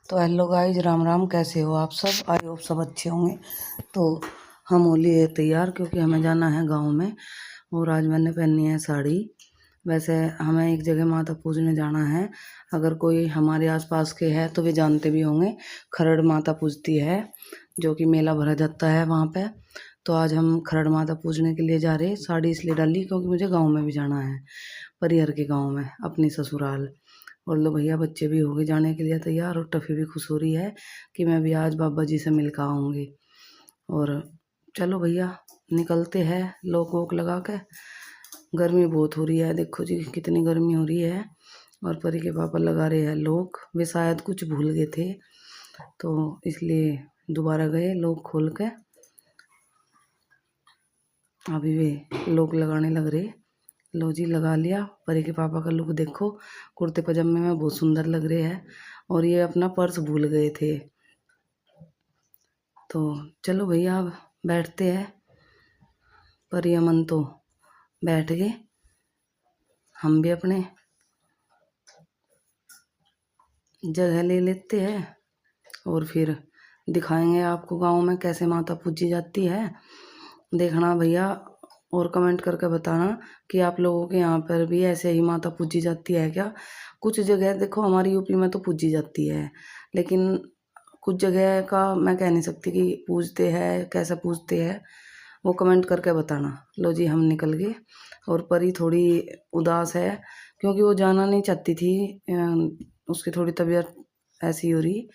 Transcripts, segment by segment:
तो hello guys, Ram Ram. कैसे हो आप सब? आई होप सब अच्छे होंगे। तो हम हो लिए तैयार क्योंकि हमें जाना है गांव में। और आज मैंने पहनी है साड़ी। वैसे हमें एक जगह माता पूजने जाना है। अगर कोई हमारे आसपास के है तो वे जानते भी होंगे। खरड़ माता पूजती है, जो कि मेला भरा जाता है वहाँ पे। तो आज हम खरड़ माता पूजने के लिए जा रहे हैं। साड़ी इसलिए डाली क्योंकि मुझे गाँव में भी जाना है, परिहर के गाँव में, अपनी ससुराल। और लो भैया, बच्चे भी हो गए जाने के लिए तैयार और टफ़ी भी खुश हो रही है कि मैं भी आज बाबा जी से मिल कर आऊँगी। और चलो भैया निकलते हैं लोक वोक लगा के। गर्मी बहुत हो रही है, देखो जी कितनी गर्मी हो रही है। और परी के पापा लगा रहे हैं लोक। वे शायद कुछ भूल गए थे तो इसलिए दोबारा गए लोक खोल के। अभी वे लोक लगाने लग रहे। लो जी लगा लिया। परी के पापा का लुक देखो, कुर्ते पजामे में बहुत सुंदर लग रहे हैं। और ये अपना पर्स भूल गए थे। तो चलो भैया अब बैठते हैं। परी अमन तो बैठ गए, हम भी अपने जगह ले लेते हैं और फिर दिखाएंगे आपको गांव में कैसे माता पूजी जाती है। देखना भैया और कमेंट करके बताना कि आप लोगों के यहाँ पर भी ऐसे ही माता पूजी जाती है क्या। कुछ जगह देखो हमारी यूपी में तो पूजी जाती है, लेकिन कुछ जगह का मैं कह नहीं सकती कि पूजते हैं, कैसा पूजते हैं। वो कमेंट करके बताना। लो जी हम निकल गए। और परी थोड़ी उदास है क्योंकि वो जाना नहीं चाहती थी। उसकी थोड़ी तबीयत ऐसी हो रही।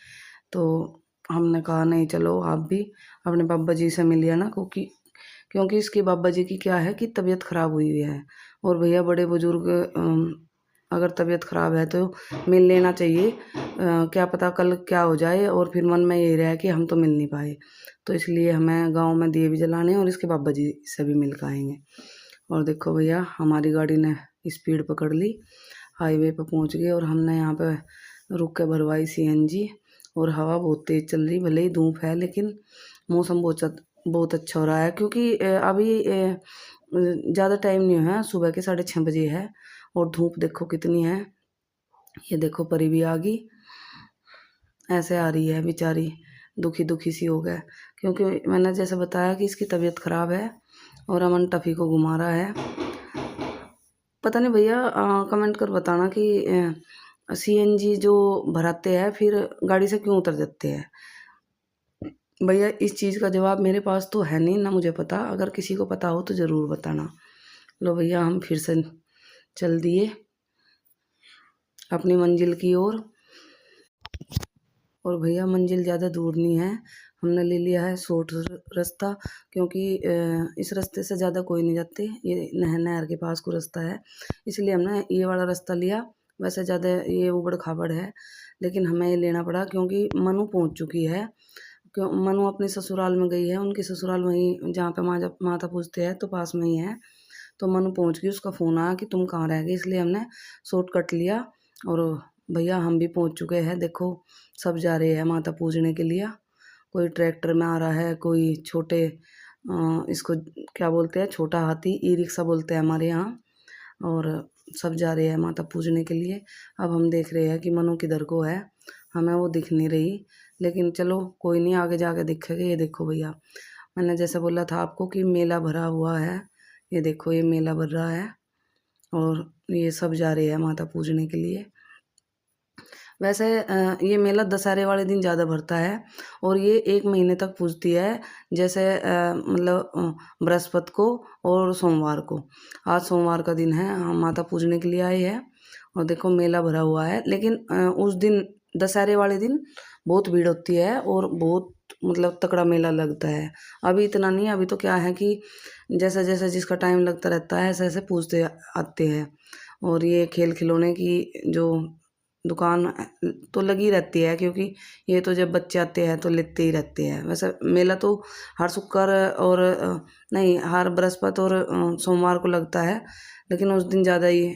तो हमने कहा नहीं चलो आप भी अपने बाबा जी से मिलिए ना, क्योंकि इसके बाबा जी की क्या है कि तबीयत ख़राब हुई हुई है। और भैया बड़े बुजुर्ग अगर तबीयत ख़राब है तो मिल लेना चाहिए। क्या पता कल क्या हो जाए और फिर मन में यही रहे कि हम तो मिल नहीं पाए। तो इसलिए हमें गांव में दिए भी जलाने और इसके बाबा जी से भी मिल कर आएंगे। और देखो भैया हमारी गाड़ी ने स्पीड पकड़ ली, हाईवे पर पहुंच गए। और हमने यहाँ पे रुक के भरवाई सीएनजी। और हवा बहुत तेज़ चल रही, भले ही धूप है लेकिन मौसम बहुत अच्छा हो रहा है। क्योंकि अभी ज़्यादा टाइम नहीं हुआ है, सुबह के 6:30 बजे है। और धूप देखो कितनी है। ये देखो परी भी आ गई, ऐसे आ रही है बेचारी, दुखी दुखी सी हो गया क्योंकि मैंने जैसे बताया कि इसकी तबीयत ख़राब है। और अमन टफ़ी को घुमा रहा है। पता नहीं भैया, कमेंट कर बताना कि सीएनजी जो भराते हैं फिर गाड़ी से क्यों उतर जाते हैं। भैया इस चीज़ का जवाब मेरे पास तो है नहीं, ना मुझे पता। अगर किसी को पता हो तो ज़रूर बताना। लो भैया हम फिर से चल दिए अपनी मंजिल की ओर। और भैया मंजिल ज़्यादा दूर नहीं है, हमने ले लिया है शॉर्ट रास्ता। क्योंकि इस रास्ते से ज़्यादा कोई नहीं जाते, ये नहर के पास को रास्ता है, इसलिए हमने ये वाला रास्ता लिया। वैसे ज़्यादा ये उबड़ खाबड़ है लेकिन हमें ये लेना पड़ा क्योंकि मनु पहुंच चुकी है। क्यों मनु अपनी ससुराल में गई है, उनकी ससुराल वहीं जहाँ पे माता पूजते हैं तो पास में ही है। तो मनु पहुंच गई, उसका फ़ोन आया कि तुम कहाँ रह गए, इसलिए हमने शॉर्टकट लिया। और भैया हम भी पहुंच चुके हैं। देखो सब जा रहे हैं माता पूजने के लिए। कोई ट्रैक्टर में आ रहा है, कोई छोटे इसको क्या बोलते हैं, छोटा हाथी, ई रिक्शा बोलते हैं हमारे यहाँ। और सब जा रहे हैं माता पूजने के लिए। अब हम देख रहे हैं कि मनु किधर को है, हमें वो दिख नहीं रही। लेकिन चलो कोई नहीं, आगे जाके दिखेगा। ये देखो भैया मैंने जैसे बोला था आपको कि मेला भरा हुआ है। ये देखो ये मेला भर रहा है और ये सब जा रहे हैं माता पूजने के लिए। वैसे ये मेला दशहरे वाले दिन ज़्यादा भरता है और ये 1 महीने तक पूजती है। जैसे मतलब बृहस्पति को और सोमवार को। आज सोमवार का दिन है, हम माता पूजने के लिए आए हैं। और देखो मेला भरा हुआ है, लेकिन उस दिन दशहरे वाले दिन बहुत भीड़ होती है और बहुत मतलब तगड़ा मेला लगता है। अभी इतना नहीं, अभी तो क्या है कि जैसे जैसे जिसका टाइम लगता रहता है ऐसे ऐसे पूजते आते हैं। और ये खेल खिलौने की जो दुकान तो लगी रहती है, क्योंकि ये तो जब बच्चे आते हैं तो लेते ही रहते हैं। वैसे मेला तो हर शुक्र और नहीं, हर बृहस्पति और सोमवार को लगता है, लेकिन उस दिन ज़्यादा ही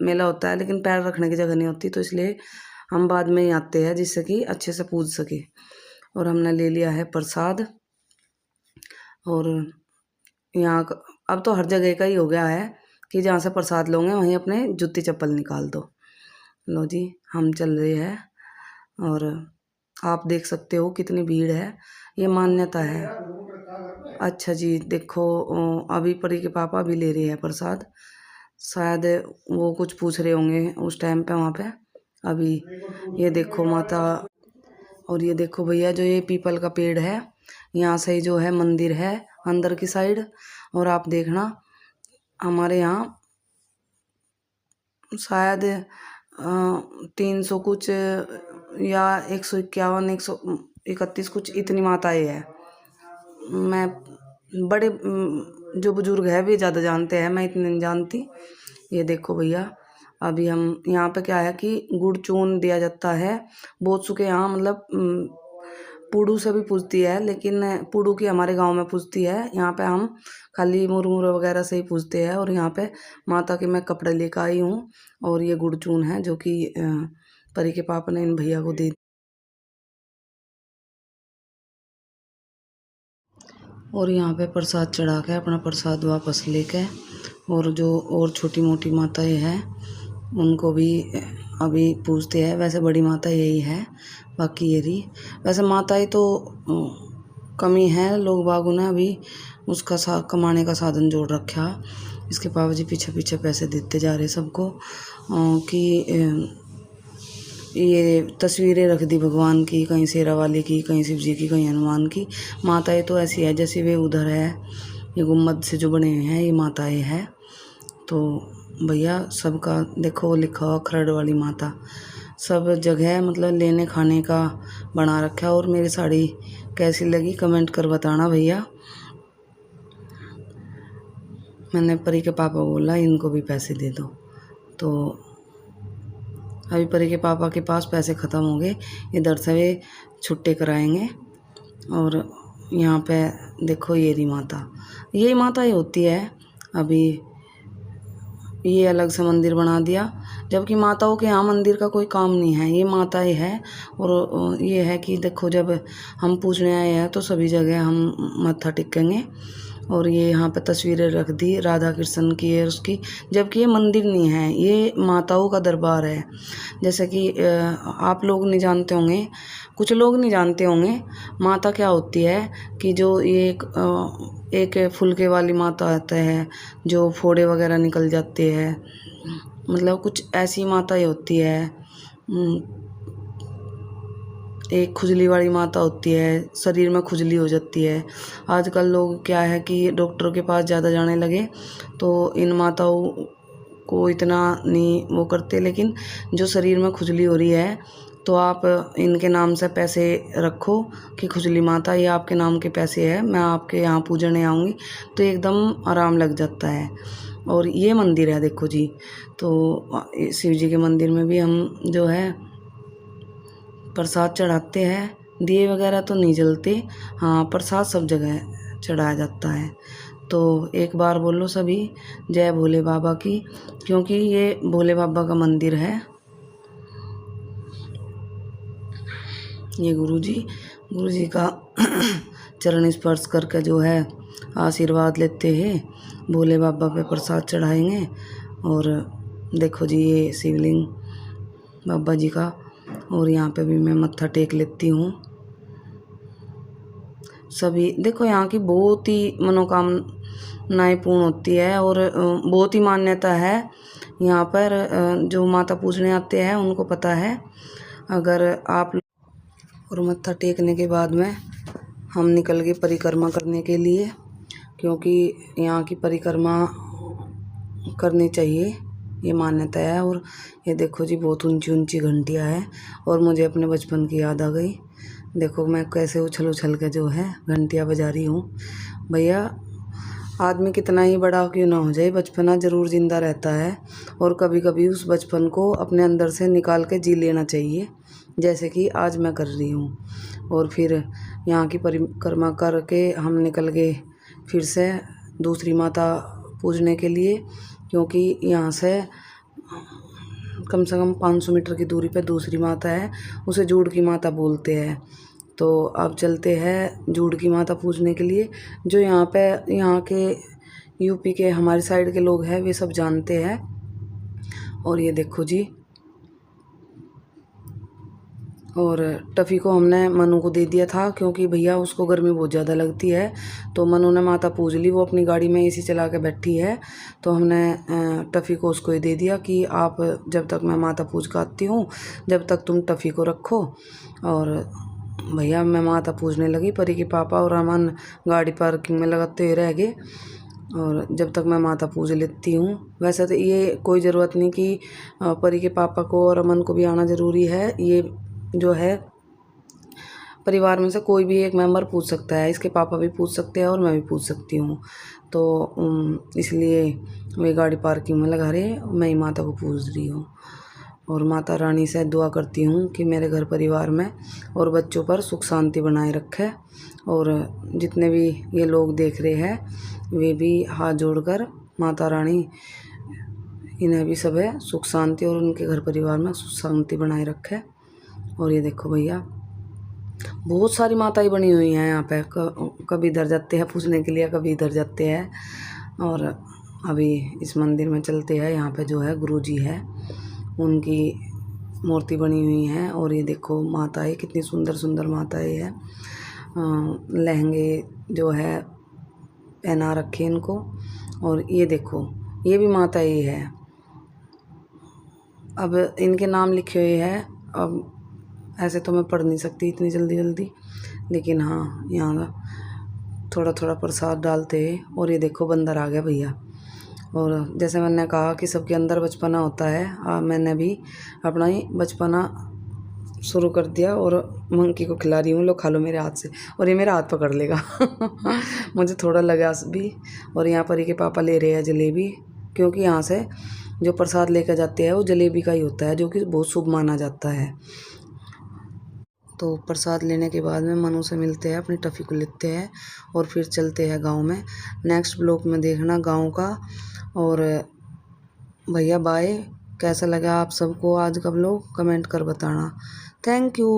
मेला होता है। लेकिन पैर रखने की जगह नहीं होती तो इसलिए हम बाद में ही आते हैं, जिससे कि अच्छे से पूज सके। और हमने ले लिया है प्रसाद। और यहाँ अब तो हर जगह का ही हो गया है कि जहाँ से प्रसाद लोगे वहीं अपने जूती चप्पल निकाल दो। लो जी हम चल रहे हैं। और आप देख सकते हो कितनी भीड़ है, ये मान्यता है। अच्छा जी, देखो अभी परी के पापा भी ले रहे हैं प्रसाद, शायद वो कुछ पूछ रहे होंगे उस टाइम पे वहाँ पे। अभी ये देखो माता, और ये देखो भैया जो ये पीपल का पेड़ है, यहाँ से जो है मंदिर है अंदर की साइड। और आप देखना हमारे यहाँ शायद 300 कुछ या 151 131 कुछ इतनी माताएं है। मैं बड़े जो बुजुर्ग है वे ज़्यादा जानते हैं, मैं इतनी नहीं जानती। ये देखो भैया अभी हम यहाँ पे क्या है कि गुड़ चून दिया जाता है। बहुत सुखे यहाँ मतलब पुड़ू से भी पूजती है, लेकिन पुड़ू की हमारे गांव में पूजती है। यहाँ पे हम खाली मुरमुरे वगैरह से ही पूजते हैं। और यहाँ पे माता के मैं कपड़े लेकर आई हूँ, और ये गुड़ चून है जो कि परी के पापा ने इन भैया को दे। और यहाँ पे प्रसाद चढ़ा के अपना प्रसाद वापस लेके, और जो और छोटी मोटी माताएं हैं उनको भी अभी पूजते हैं। वैसे बड़ी माता यही है, बाकी ये रही। वैसे माताएं तो कमी है, लोग बागों ने अभी उसका कमाने का साधन जोड़ रखा। इसके पापा जी पीछे पीछे पैसे देते जा रहे सबको कि ये तस्वीरें रख दी भगवान की, कहीं शेरा वाली की, कहीं शिव जी की, कहीं हनुमान की। माताएं तो ऐसी है जैसे वे उधर है, ये गुम्बद से जो बने हुए हैं ये माताएं हैं। तो भैया सबका देखो लिखा हुआ खरड़ वाली माता, सब जगह मतलब लेने खाने का बना रखा है। और मेरी साड़ी कैसी लगी कमेंट कर बताना भैया। मैंने परी के पापा बोला इनको भी पैसे दे दो, तो अभी परी के पापा के पास पैसे ख़त्म हो गए, इधर से वे छुट्टे कराएंगे। और यहाँ पे देखो ये रही माता, यही माता ही होती है। अभी ये अलग से मंदिर बना दिया, जबकि माताओं के यहाँ मंदिर का कोई काम नहीं है, ये माता ही है। और ये है कि देखो जब हम पूजने आए हैं तो सभी जगह हम मत्था टेकेंगे। और ये यहाँ पे तस्वीरें रख दी राधा कृष्ण की है उसकी, जबकि ये मंदिर नहीं है, ये माताओं का दरबार है। जैसे कि आप लोग नहीं जानते होंगे, कुछ लोग नहीं जानते होंगे माता क्या होती है। कि जो ये एक फुलके वाली माता आता है, जो फोड़े वगैरह निकल जाते हैं, मतलब कुछ ऐसी माता ही होती है। एक खुजली वाली माता होती है, शरीर में खुजली हो जाती है। आजकल लोग क्या है कि डॉक्टर के पास ज़्यादा जाने लगे, तो इन माताओं को इतना नहीं वो करते। लेकिन जो शरीर में खुजली हो रही है तो आप इनके नाम से पैसे रखो कि खुजली माता ये आपके नाम के पैसे है, मैं आपके यहाँ पूजने आऊँगी, तो एकदम आराम लग जाता है। और ये मंदिर है देखो जी, तो शिव जी के मंदिर में भी हम जो है प्रसाद चढ़ाते हैं। दिए वगैरह तो नहीं जलते, हाँ प्रसाद सब जगह चढ़ाया जाता है। तो एक बार बोलो सभी जय भोले बाबा की, क्योंकि ये भोले बाबा का मंदिर है। ये गुरुजी का चरण स्पर्श करके जो है आशीर्वाद लेते हैं, भोले बाबा पे प्रसाद चढ़ाएंगे। और देखो जी ये शिवलिंग बाबा जी का, और यहाँ पे भी मैं मत्था टेक लेती हूँ। सभी देखो यहाँ की बहुत ही मनोकामनाएं पूर्ण होती है, और बहुत ही मान्यता है यहाँ पर। जो माता पूजने आते हैं उनको पता है। अगर आप और मत्था टेकने के बाद में हम निकल गए परिक्रमा करने के लिए, क्योंकि यहाँ की परिक्रमा करनी चाहिए, ये मान्यता है। और ये देखो जी बहुत ऊंची ऊंची घंटियाँ हैं, और मुझे अपने बचपन की याद आ गई। देखो मैं कैसे उछल उछल के जो है घंटियाँ बजा रही हूँ। भैया आदमी कितना ही बड़ा क्यों ना हो जाए, बचपना ज़रूर ज़िंदा रहता है। और कभी कभी उस बचपन को अपने अंदर से निकाल के जी लेना चाहिए, जैसे कि आज मैं कर रही हूँ। और फिर यहाँ की परिक्रमा करके हम निकल गए फिर से दूसरी माता पूजने के लिए, क्योंकि यहाँ से कम से कम 500 मीटर की दूरी पे दूसरी माता है, उसे जूड़ की माता बोलते हैं। तो अब चलते हैं जूड़ की माता पूजने के लिए, जो यहाँ के यूपी के हमारी साइड के लोग हैं वे सब जानते हैं। और ये देखो जी और टफ़ी को हमने मनु को दे दिया था क्योंकि भैया उसको गर्मी बहुत ज़्यादा लगती है। तो मनु ने माता पूज ली, वो अपनी गाड़ी में एसी चला के बैठी है। तो हमने टफ़ी को उसको ही दे दिया कि आप जब तक मैं माता पूज कर आती हूँ, जब तक तुम टफ़ी को रखो। और भैया मैं माता पूजने लगी, परी के पापा और अमन गाड़ी पार्किंग में लगाते हुए रह गए। और जब तक मैं माता पूज लेती हूँ, वैसे तो ये कोई ज़रूरत नहीं कि परी के पापा को और अमन को भी आना ज़रूरी है। ये जो है परिवार में से कोई भी एक मेंबर पूछ सकता है, इसके पापा भी पूछ सकते हैं और मैं भी पूछ सकती हूँ। तो इसलिए वे गाड़ी पार्किंग में लगा रहे, मैं ही माता को पूज रही हूँ। और माता रानी से दुआ करती हूँ कि मेरे घर परिवार में और बच्चों पर सुख शांति बनाए रखे। और जितने भी ये लोग देख रहे हैं वे भी हाथ जोड़कर माता रानी इन्हें भी सब है सुख शांति और उनके घर परिवार में सुख शांति बनाए रखे। और ये देखो भैया बहुत सारी माताएं बनी हुई हैं यहाँ पे, कभी इधर जाते हैं पूछने के लिए, कभी इधर जाते हैं। और अभी इस मंदिर में चलते हैं, यहाँ पे जो है गुरुजी है, उनकी मूर्ति बनी हुई है। और ये देखो माताएं कितनी सुंदर सुंदर माताएं हैं, लहंगे जो है पहना रखे इनको। और ये देखो ये भी माताएं है, अब इनके नाम लिखे हुए हैं। अब ऐसे तो मैं पढ़ नहीं सकती इतनी जल्दी जल्दी, लेकिन हाँ यहाँ थोड़ा थोड़ा प्रसाद डालते हैं। और ये देखो बंदर आ गया भैया। और जैसे मैंने कहा कि सबके अंदर बचपना होता है, मैंने भी अपना ही बचपना शुरू कर दिया और मंकी को खिला रही हूँ, लो खा लो मेरे हाथ से। और ये मेरा हाथ पकड़ लेगा मुझे थोड़ा लगा भी। और यहाँ पर ही के पापा ले रहे हैं जलेबी, क्योंकि यहाँ से जो प्रसाद लेकर जाते हैं वो जलेबी का ही होता है, जो कि बहुत शुभ माना जाता है। तो प्रसाद लेने के बाद में मनु से मिलते हैं, अपनी टफ़ी को लेते हैं और फिर चलते हैं गांव में। नेक्स्ट ब्लॉग में देखना गांव का। और भैया बाय। कैसा लगा आप सबको आज का ब्लॉग कमेंट कर बताना। Thank you.